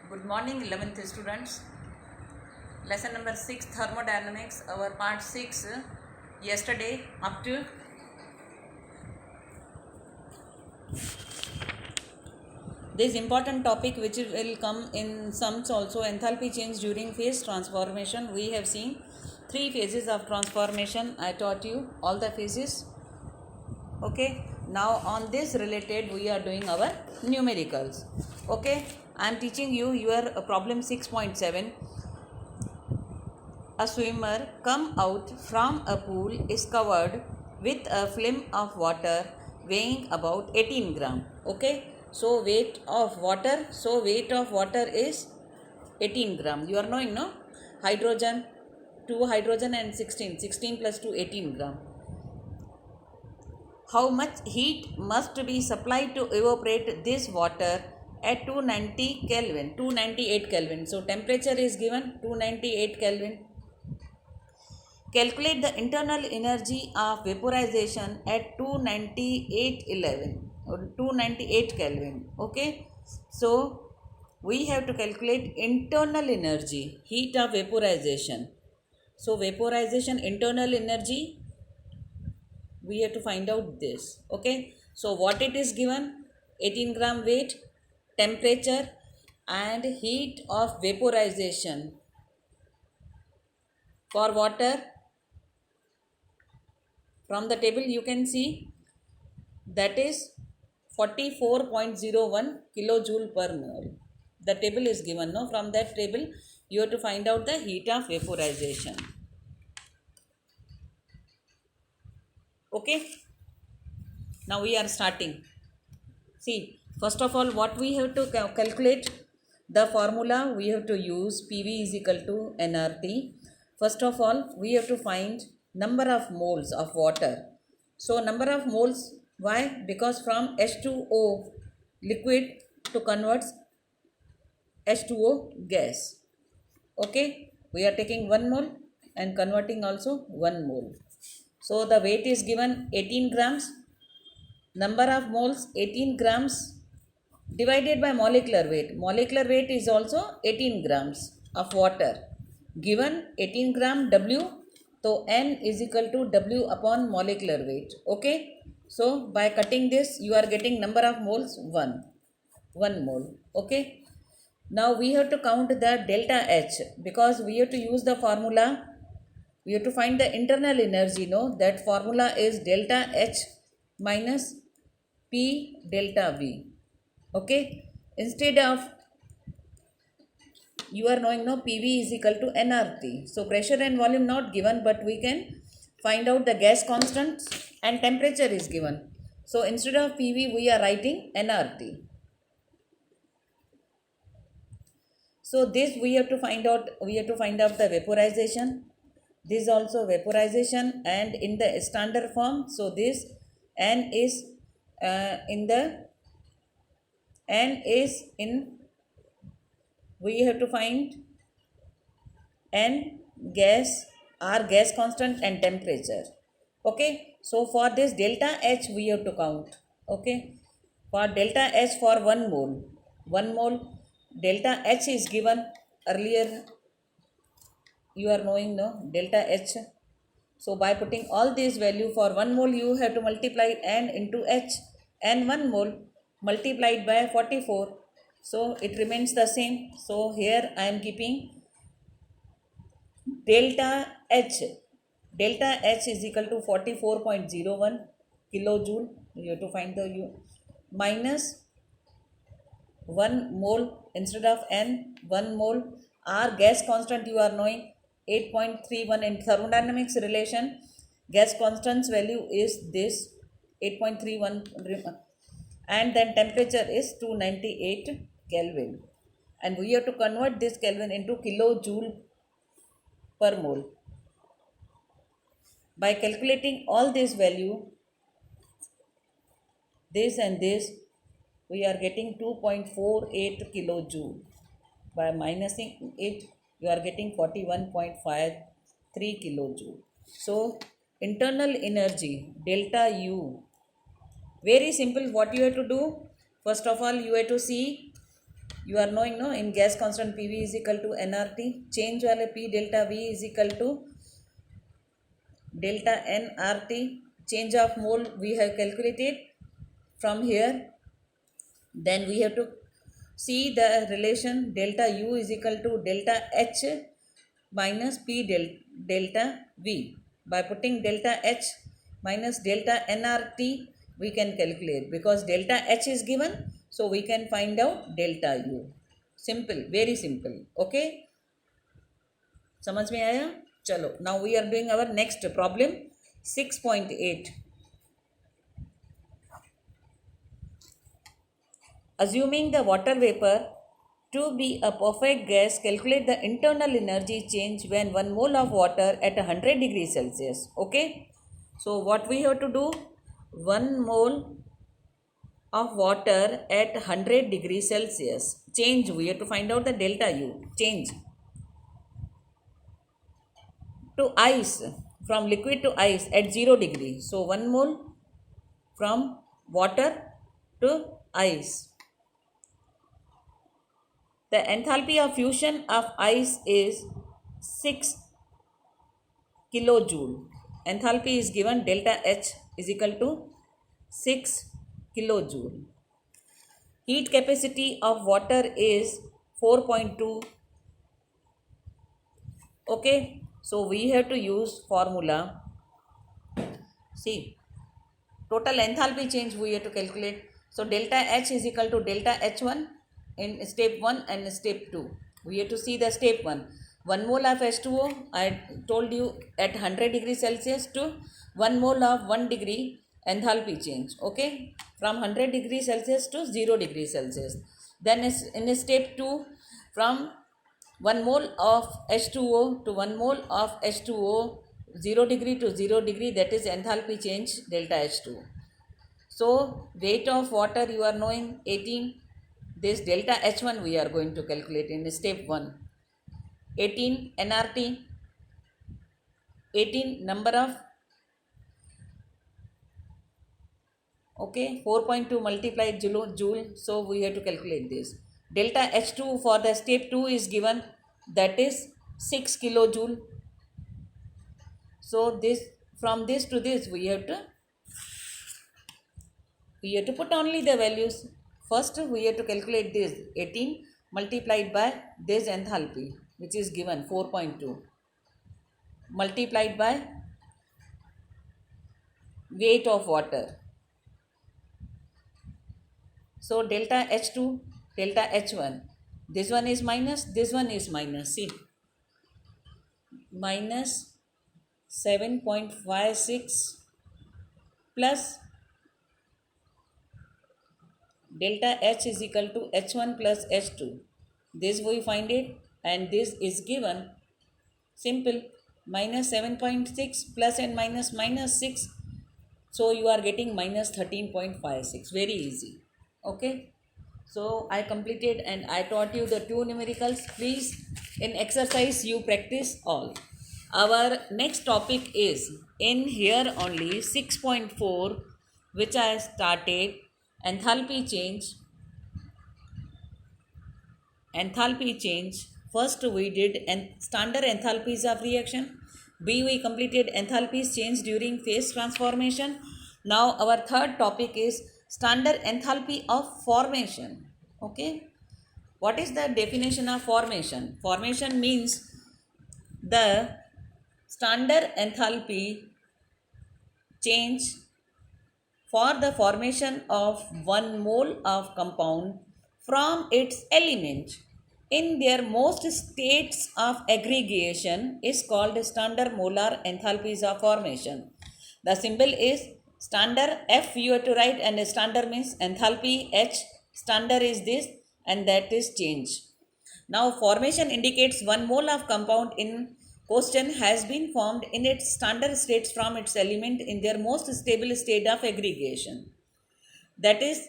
Good morning, 11th students. Lesson number 6, thermodynamics, our part 6. Yesterday up to this important topic, which will come in sums also, enthalpy change during phase transformation. We have seen 3 phases of transformation. I taught you all the phases. Okay, now on this related we are doing our numericals. Okay, I am teaching you your problem 6.7. A swimmer come out from a pool is covered with a film of water weighing about 18 gram. Okay, so weight of water is 18 gram. You are knowing, no? Hydrogen, 2 hydrogen and 16 plus 2, 18 gram. How much heat must be supplied to evaporate this water at 298 Kelvin. So temperature is given 298 Kelvin. Calculate the internal energy of vaporization at 298 Kelvin. Okay, so we have to calculate internal energy, heat of vaporization. So vaporization internal energy, we have to find out this. Okay, so what it is given, 18 gram weight, temperature and heat of vaporization for water. From the table you can see that is 44.01 kilojoule per mole. The table is given, no? From that table you have to find out the heat of vaporization. Okay, now we are starting. See, first of all, what we have to calculate, the formula we have to use, PV is equal to nRT. First of all, we have to find number of moles of water. So number of moles, why? Because from H2O liquid to converts H2O gas. Okay, we are taking 1 mole and converting also 1 mole. So the weight is given 18 grams. Number of moles 18 grams divided by molecular weight. Molecular weight is also 18 grams of water. Given 18 gram W, so N is equal to W upon molecular weight. Okay, so by cutting this you are getting number of moles 1 mole. Okay, now we have to count the delta H, because we have to use the formula. We have to find the internal energy. No, that formula is delta H minus P delta V. Okay, instead of, you are knowing, no, PV is equal to nRT. So pressure and volume not given, but we can find out the gas constants and temperature is given. So instead of PV we are writing nRT. So this we have to find out the vaporization. This also vaporization and in the standard form. So this N is we have to find N gas, R gas constant and temperature. Okay, so for this delta H we have to count. Okay, for delta H for 1 mole, delta H is given earlier. You are knowing, no, delta H. So by putting all these value for 1 mole you have to multiply N into H, and 1 mole multiplied by 44. So it remains the same. So here I am keeping delta H. Delta H is equal to 44.01 kilojoule. You have to find the U minus 1 mole instead of N, 1 mole. R gas constant you are knowing 8.31 in thermodynamics relation. Gas constant's value is this 8.31, and then temperature is 298 Kelvin, and we have to convert this Kelvin into kilojoule per mole. By calculating all this value, this and this, we are getting 2.48 kilojoule. By minusing it, you are getting 41.53 kilojoule. So internal energy delta U, very simple. What you have to do, first of all you have to see You are knowing, no, in gas constant PV is equal to nRT. Change वाले P delta V is equal to delta nRT. Change of mole we have calculated from here. Then we have to see the relation delta U is equal to delta H minus P delta V. By putting delta H minus delta nRT, we can calculate, because delta H is given, so we can find out delta U. Simple, very simple. Okay, समझ में आया? चलो, now we are doing our next problem 6.8. Assuming the water vapor to be a perfect gas, calculate the internal energy change when 1 mole of water at 100 degrees Celsius. Okay, so what we have to do, 1 mole of water at 100 degrees Celsius change, we have to find out the delta U change to ice, from liquid to ice at 0 degree. So 1 mole from water to ice. The enthalpy of fusion of ice is 6 kilojoule. Enthalpy is given, delta H is equal to 6 kilojoule. Heat capacity of water is 4.2. Okay, so we have to use formula. See, total enthalpy change we have to calculate. So delta H is equal to delta H1 in step 1 and step 2. We have to see the step 1. 1 mole of H2O, I told you, at 100 degrees Celsius to 1 mole of 1 degree enthalpy change. Okay, from 100 degrees Celsius to 0 degrees Celsius. Then in step 2, from 1 mole of H2O to 1 mole of H2O, 0 degree to 0 degree, that is enthalpy change delta H2. So weight of water you are knowing 18. This delta H1 we are going to calculate in step 1. 18 nRT, 18 number of, okay, 4.2 multiplied joule, so we have to calculate this. Delta H2 for the step 2 is given, that is 6 kilojoule. So this, from this to this, we have to put only the values. First we have to calculate this 18 multiplied by this enthalpy, which is given 4.2, multiplied by weight of water. So delta H2, delta H1, this one is minus, this one is minus. See, minus 7.56 plus delta H is equal to H1 plus H2. This we find it, and this is given, simple, minus 7.6 plus and minus minus 6. So you are getting minus 13.56. Very easy. Okay. So I completed and I taught you the 2 numericals. Please, in exercise you practice all. Our next topic is in here only 6.4, which I started, enthalpy change. Enthalpy change. First we did standard enthalpies of reaction. B, we completed enthalpies change during phase transformation. Now our third topic is standard enthalpy of formation. Okay. What is the definition of formation? Formation means the standard enthalpy change for the formation of 1 mole of compound from its element in their most states of aggregation is called standard molar enthalpies of formation. The symbol is standard. F you have to write, and standard means enthalpy. H, standard is this, and that is change. Now formation indicates 1 mole of compound in question has been formed in its standard states from its element in their most stable state of aggregation. That is,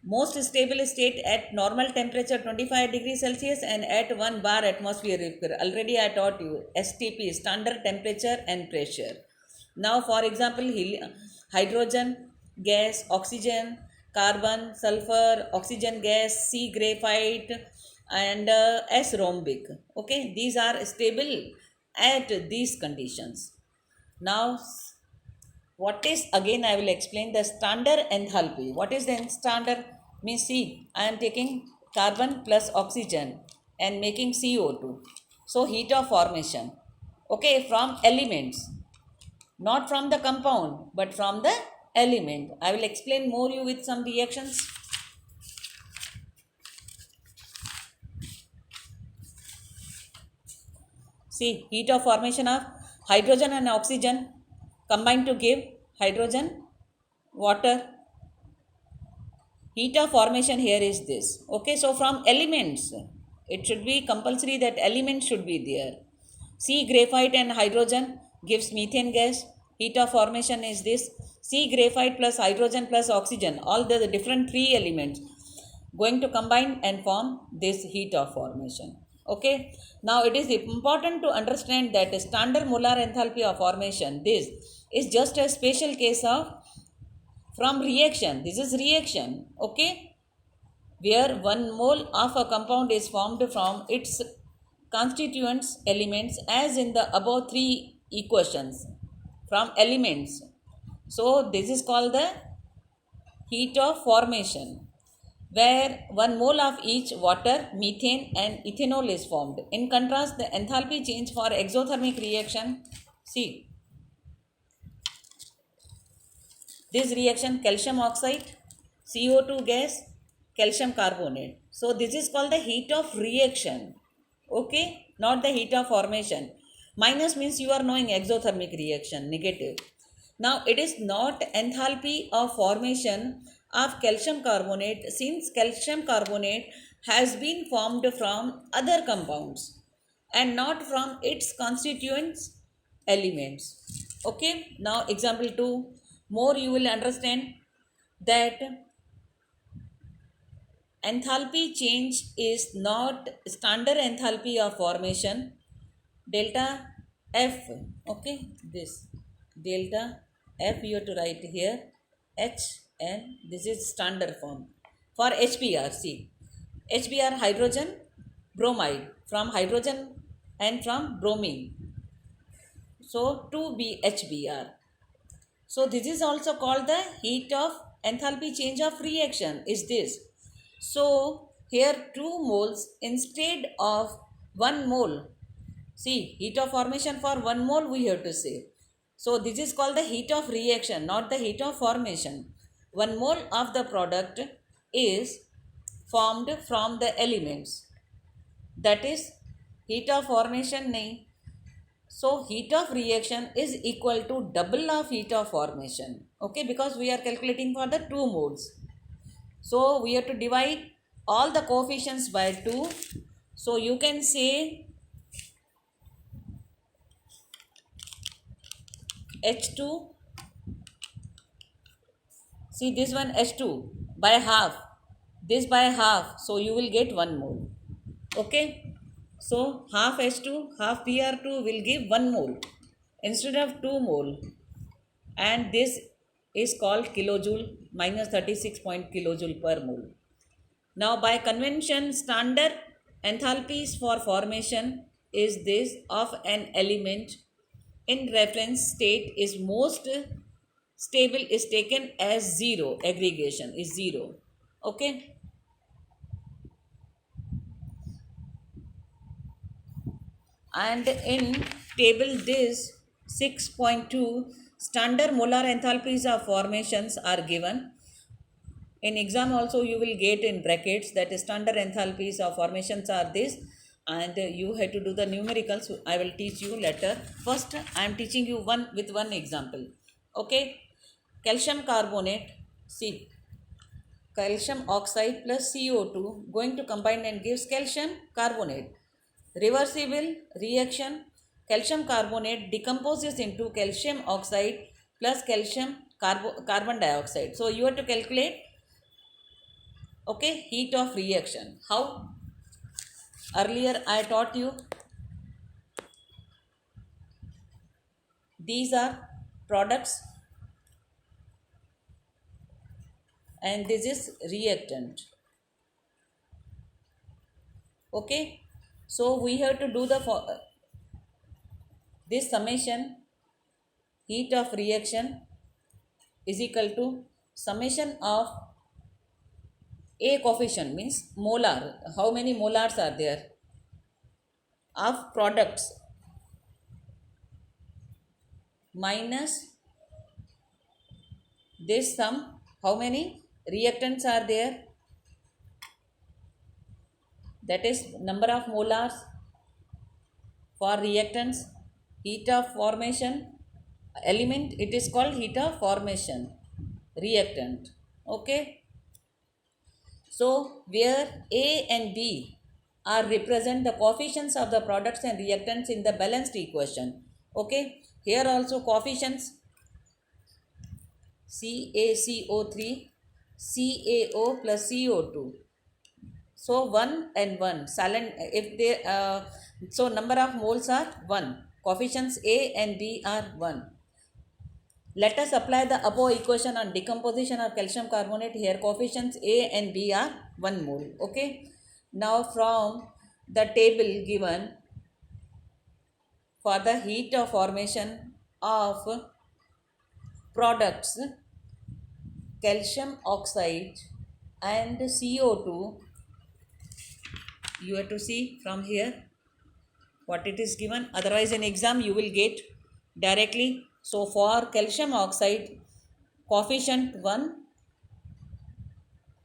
most stable state at normal temperature 25 degrees Celsius and at 1 bar atmosphere. Already I taught you STP, standard temperature and pressure. Now for example, hydrogen gas, oxygen, carbon, sulfur, oxygen gas, C graphite, and S rhombic. Okay, these are stable at these conditions. Now, what is, again I will explain the standard enthalpy. What is the standard? Means, see, I am taking carbon plus oxygen and making CO2. So heat of formation, okay, from elements, not from the compound but from the element. I will explain more you with some reactions. See, heat of formation of hydrogen and oxygen combine to give hydrogen, water. Heat of formation here is this. Okay, so from elements, it should be compulsory that elements should be there. C graphite and hydrogen gives methane gas. Heat of formation is this. C graphite plus hydrogen plus oxygen, all the different three elements going to combine and form this heat of formation. Okay, now it is important to understand that standard molar enthalpy of formation, this is just a special case of from reaction. This is reaction, okay, where 1 mole of a compound is formed from its constituents elements, as in the above three equations from elements. So this is called the heat of formation, where 1 mole of each water, methane and ethanol is formed. In contrast, the enthalpy change for exothermic reaction, see, this reaction calcium oxide, CO2 gas, calcium carbonate. So this is called the heat of reaction, okay, not the heat of formation. Minus means you are knowing exothermic reaction, negative. Now it is not enthalpy of formation of calcium carbonate, since calcium carbonate has been formed from other compounds and not from its constituents elements. Okay, now example 2, more you will understand that enthalpy change is not standard enthalpy of formation delta F. Okay, this delta F you have to write here H, and this is standard form for HBr. See, HBr, hydrogen bromide, from hydrogen and from bromine, so 2BHBr. So this is also called the heat of enthalpy change of reaction is this. So here 2 moles instead of 1 mole. See, heat of formation for 1 mole we have to say. So this is called the heat of reaction, not the heat of formation. 1 mole of the product is formed from the elements. That is heat of formation nahi. So heat of reaction is equal to double of heat of formation. Okay, because we are calculating for the 2 moles. So we have to divide all the coefficients by 2. So you can say H2, see this one H2 by half, this by half, so you will get 1 mole. Okay, so half H2, half Br2 will give 1 mole instead of 2 mole, and this is called kilojoule, minus 36 kilojoule per mole. Now by convention, standard enthalpies for formation is this of an element in reference state is most stable is taken as 0, aggregation is 0. Okay, and in table this 6.2 standard molar enthalpies of formations are given. In exam also you will get in brackets that standard enthalpies of formations are this, and you have to do the numericals. I will teach you later. First I am teaching you one with one example. Okay, calcium carbonate, see, calcium oxide plus CO2 going to combine and gives calcium carbonate. Reversible reaction, calcium carbonate decomposes into calcium oxide plus calcium carbon dioxide. So you have to calculate, okay, heat of reaction. How? Earlier I taught you these are products and this is reactant. Okay, so we have to do the this summation heat of reaction is equal to summation of A coefficient, means molar, how many molars are there of products, minus this sum, how many reactants are there, that is number of molars for reactants, heat of formation element, it is called heat of formation reactant. Okay, so where A and B are represent the coefficients of the products and reactants in the balanced equation. Okay, here also coefficients CaCO3 CaO plus CO2. So 1 and 1 silent, if they so number of moles are 1, coefficients A and B are 1. Let us apply the above equation on decomposition of calcium carbonate. Here coefficients A and B are 1 mole. Okay, now from the table given for the heat of formation of products calcium oxide and CO2, you have to see from here what it is given, otherwise in exam you will get directly. So for calcium oxide coefficient 1,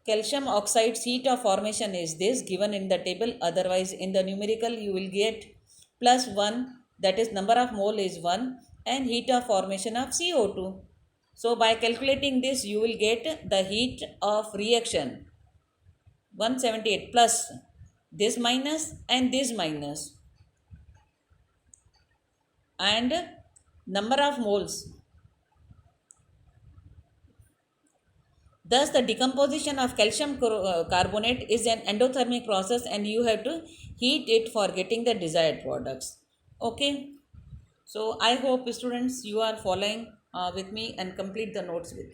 calcium oxide heat of formation is this given in the table, otherwise in the numerical you will get plus 1, that is number of mole is 1, and heat of formation of CO2. So by calculating this you will get the heat of reaction 178 plus this minus and this minus, and number of moles. Thus, the decomposition of calcium carbonate is an endothermic process and you have to heat it for getting the desired products. Okay. So, I hope students you are following with me and complete the notes with me.